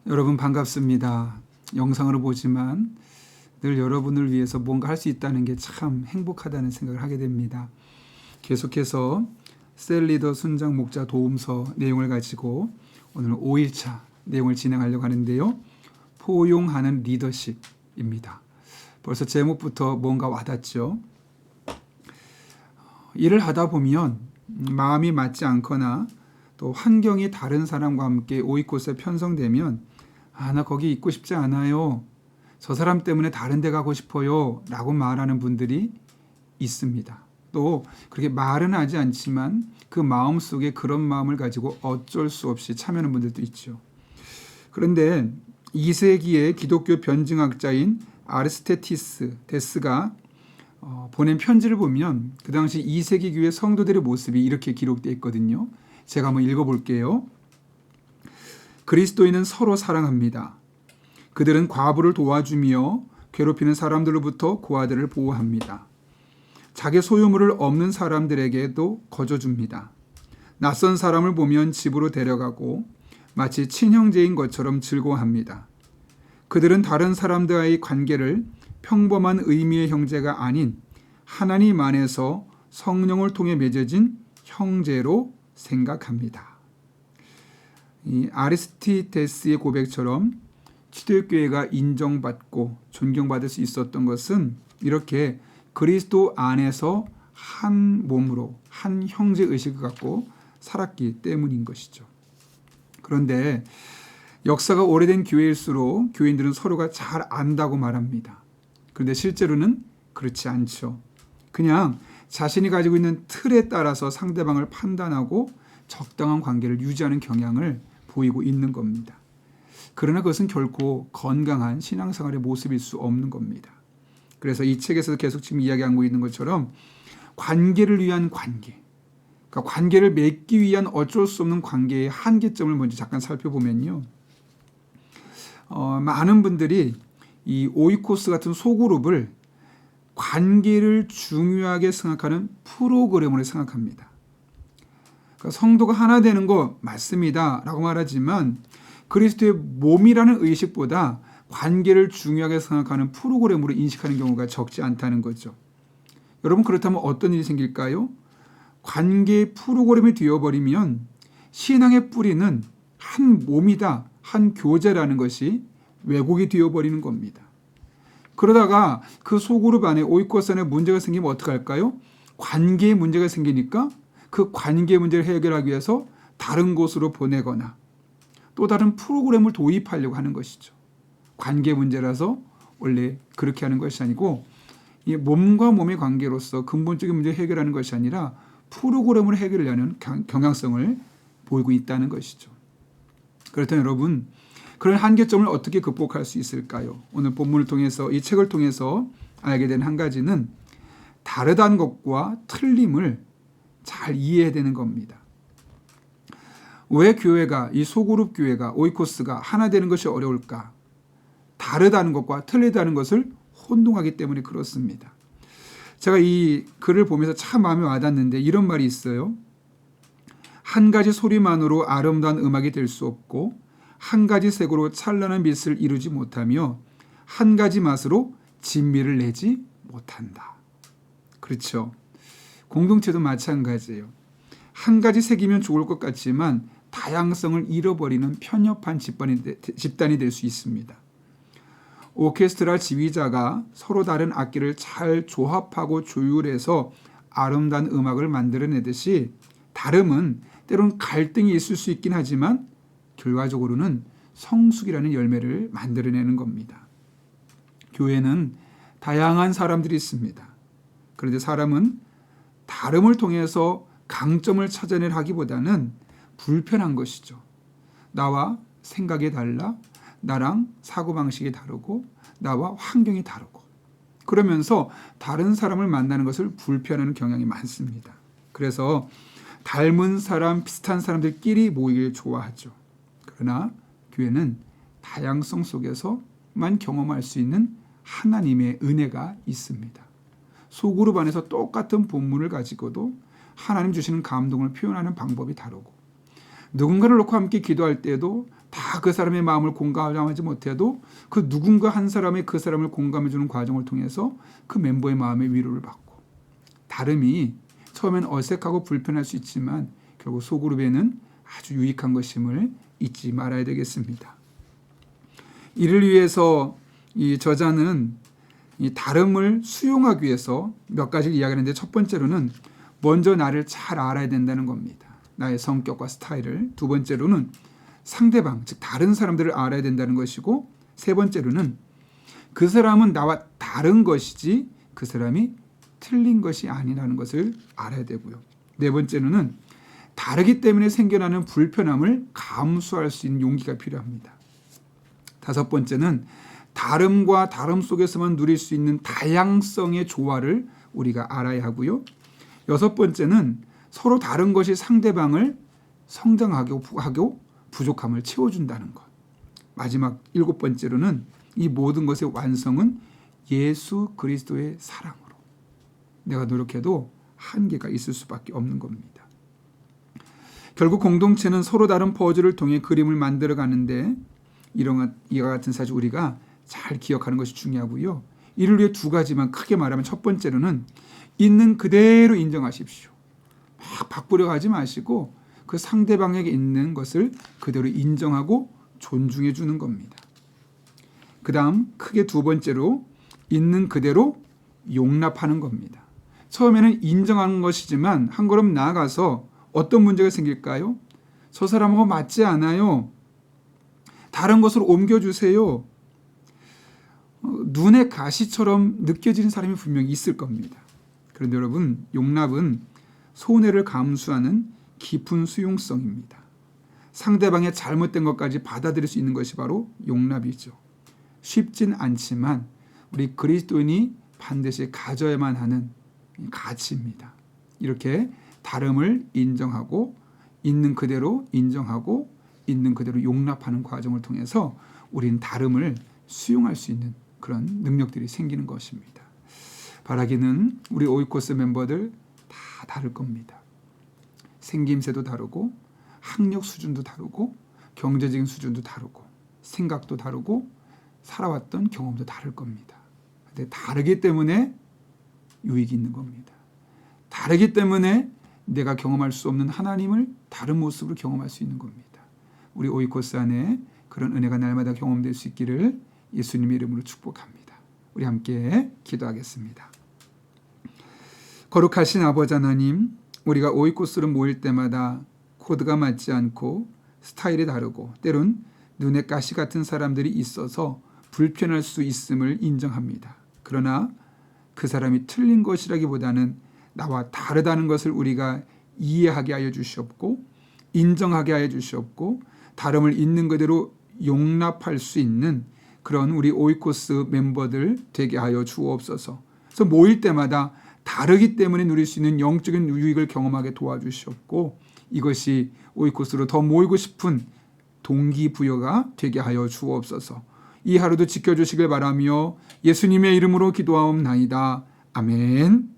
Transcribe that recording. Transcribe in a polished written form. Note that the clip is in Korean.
여러분 반갑습니다. 영상으로 보지만 늘 여러분을 위해서 뭔가 할 수 있다는 게 참 행복하다는 생각을 하게 됩니다. 계속해서 셀리더 순장 목자 도움서 내용을 가지고 오늘 5일차 내용을 진행하려고 하는데요. 포용하는 리더십입니다. 벌써 제목부터 뭔가 와닿죠. 일을 하다 보면 마음이 맞지 않거나 또 환경이 다른 사람과 함께 오이코스에 편성되면 나 거기 있고 싶지 않아요. 저 사람 때문에 다른 데 가고 싶어요. 라고 말하는 분들이 있습니다. 또 그렇게 말은 하지 않지만 그 마음 속에 그런 마음을 가지고 어쩔 수 없이 참여하는 분들도 있죠. 그런데 2세기의 기독교 변증학자인 데스가 보낸 편지를 보면 그 당시 2세기 교회 성도들의 모습이 이렇게 기록되어 있거든요. 제가 한번 읽어볼게요. 그리스도인은 서로 사랑합니다. 그들은 과부를 도와주며 괴롭히는 사람들로부터 고아들을 보호합니다. 자기 소유물을 없는 사람들에게도 거저줍니다. 낯선 사람을 보면 집으로 데려가고 마치 친형제인 것처럼 즐거워합니다. 그들은 다른 사람들과의 관계를 평범한 의미의 형제가 아닌 하나님 안에서 성령을 통해 맺어진 형제로 생각합니다. 이 아리스티데스의 고백처럼 초대교회가 인정받고 존경받을 수 있었던 것은 이렇게 그리스도 안에서 한 몸으로 한 형제 의식을 갖고 살았기 때문인 것이죠. 그런데 역사가 오래된 교회일수록 교인들은 서로가 잘 안다고 말합니다. 그런데 실제로는 그렇지 않죠. 그냥 자신이 가지고 있는 틀에 따라서 상대방을 판단하고 적당한 관계를 유지하는 경향을 보이고 있는 겁니다. 그러나 그것은 결코 건강한 신앙생활의 모습일 수 없는 겁니다. 그래서 이 책에서 계속 지금 이야기하고 있는 것처럼 관계를 위한 관계, 그러니까 관계를 맺기 위한 어쩔 수 없는 관계의 한계점을 먼저 잠깐 살펴보면요. 많은 분들이 이 오이코스 같은 소그룹을 관계를 중요하게 생각하는 프로그램으로 생각합니다. 그러니까 성도가 하나 되는 거 맞습니다 라고 말하지만 그리스도의 몸이라는 의식보다 관계를 중요하게 생각하는 프로그램으로 인식하는 경우가 적지 않다는 거죠. 여러분 그렇다면 어떤 일이 생길까요? 관계의 프로그램이 되어버리면 신앙의 뿌리는 한 몸이다, 한 교제라는 것이 왜곡이 되어버리는 겁니다. 그러다가 그 소그룹 안에 오이코스 안에 문제가 생기면 어떡할까요? 관계에 문제가 생기니까 그 관계 문제를 해결하기 위해서 다른 곳으로 보내거나 또 다른 프로그램을 도입하려고 하는 것이죠. 관계 문제라서 원래 그렇게 하는 것이 아니고 이 몸과 몸의 관계로서 근본적인 문제를 해결하는 것이 아니라 프로그램을 해결하려는 경향성을 보이고 있다는 것이죠. 그렇다면 여러분 그런 한계점을 어떻게 극복할 수 있을까요? 오늘 본문을 통해서 이 책을 통해서 알게 된 한 가지는 다르다는 것과 틀림을 잘 이해해야 되는 겁니다. 왜 교회가 이 소그룹 교회가 오이코스가 하나 되는 것이 어려울까? 다르다는 것과 틀리다는 것을 혼동하기 때문에 그렇습니다. 제가 이 글을 보면서 참 마음에 와닿는데 이런 말이 있어요. 한 가지 소리만으로 아름다운 음악이 될 수 없고 한 가지 색으로 찬란한 빛을 이루지 못하며 한 가지 맛으로 진미를 내지 못한다. 그렇죠. 공동체도 마찬가지예요. 한 가지 색이면 좋을 것 같지만 다양성을 잃어버리는 편협한 집단이 될 수 있습니다. 오케스트라 지휘자가 서로 다른 악기를 잘 조합하고 조율해서 아름다운 음악을 만들어내듯이 다름은 때론 갈등이 있을 수 있긴 하지만 결과적으로는 성숙이라는 열매를 만들어내는 겁니다. 교회는 다양한 사람들이 있습니다. 그런데 사람은 다름을 통해서 강점을 찾아내려 하기보다는 불편한 것이죠. 나와 생각이 달라, 나랑 사고방식이 다르고 나와 환경이 다르고 그러면서 다른 사람을 만나는 것을 불편해하는 경향이 많습니다. 그래서 닮은 사람, 비슷한 사람들끼리 모이길 좋아하죠. 그러나 교회는 다양성 속에서만 경험할 수 있는 하나님의 은혜가 있습니다. 소그룹 안에서 똑같은 본문을 가지고도 하나님 주시는 감동을 표현하는 방법이 다르고 누군가를 놓고 함께 기도할 때에도 다 그 사람의 마음을 공감하지 못해도 그 누군가 한 사람의 그 사람을 공감해주는 과정을 통해서 그 멤버의 마음의 위로를 받고, 다름이 처음엔 어색하고 불편할 수 있지만 결국 소그룹에는 아주 유익한 것임을 잊지 말아야 되겠습니다. 이를 위해서 이 저자는 이 다름을 수용하기 위해서 몇 가지를 이야기하는데, 첫 번째로는 먼저 나를 잘 알아야 된다는 겁니다. 나의 성격과 스타일을. 두 번째로는 상대방, 즉 다른 사람들을 알아야 된다는 것이고, 세 번째로는 그 사람은 나와 다른 것이지 그 사람이 틀린 것이 아니라는 것을 알아야 되고요. 네 번째로는 다르기 때문에 생겨나는 불편함을 감수할 수 있는 용기가 필요합니다. 다섯 번째는 다름과 다름 속에서만 누릴 수 있는 다양성의 조화를 우리가 알아야 하고요. 여섯 번째는 서로 다른 것이 상대방을 성장하고 부족함을 채워준다는 것. 마지막 일곱 번째로는 이 모든 것의 완성은 예수 그리스도의 사랑으로. 내가 노력해도 한계가 있을 수밖에 없는 겁니다. 결국 공동체는 서로 다른 퍼즐을 통해 그림을 만들어 가는데, 이와 같은 사실 우리가 잘 기억하는 것이 중요하고요. 이를 위해 두 가지만 크게 말하면, 첫 번째로는 있는 그대로 인정하십시오. 막 바꾸려 하지 마시고 그 상대방에게 있는 것을 그대로 인정하고 존중해 주는 겁니다. 그 다음 크게 두 번째로 있는 그대로 용납하는 겁니다. 처음에는 인정하는 것이지만 한 걸음 나아가서 어떤 문제가 생길까요? 저 사람하고 맞지 않아요. 다른 것으로 옮겨주세요. 눈의 가시처럼 느껴지는 사람이 분명히 있을 겁니다. 그런데 여러분, 용납은 손해를 감수하는 깊은 수용성입니다. 상대방의 잘못된 것까지 받아들일 수 있는 것이 바로 용납이죠. 쉽진 않지만 우리 그리스도인이 반드시 가져야만 하는 가치입니다. 이렇게 다름을 인정하고 있는 그대로 인정하고 있는 그대로 용납하는 과정을 통해서 우리는 다름을 수용할 수 있는 그런 능력들이 생기는 것입니다. 바라기는 우리 오이코스 멤버들 다 다를 겁니다. 생김새도 다르고 학력 수준도 다르고 경제적인 수준도 다르고 생각도 다르고 살아왔던 경험도 다를 겁니다. 근데 다르기 때문에 유익이 있는 겁니다. 다르기 때문에 내가 경험할 수 없는 하나님을 다른 모습으로 경험할 수 있는 겁니다. 우리 오이코스 안에 그런 은혜가 날마다 경험될 수 있기를 예수님의 이름으로 축복합니다. 우리 함께 기도하겠습니다. 거룩하신 아버지 하나님, 우리가 오이코스로 모일 때마다 코드가 맞지 않고 스타일이 다르고 때론 눈에 가시 같은 사람들이 있어서 불편할 수 있음을 인정합니다. 그러나 그 사람이 틀린 것이라기보다는 나와 다르다는 것을 우리가 이해하게 하여 주시옵고 인정하게 하여 주시옵고 다름을 있는 그대로 용납할 수 있는 그런 우리 오이코스 멤버들 되게 하여 주옵소서. 그래서 모일 때마다 다르기 때문에 누릴 수 있는 영적인 유익을 경험하게 도와주시옵고 이것이 오이코스로 더 모이고 싶은 동기부여가 되게 하여 주옵소서. 이 하루도 지켜주시길 바라며 예수님의 이름으로 기도하옵나이다. 아멘.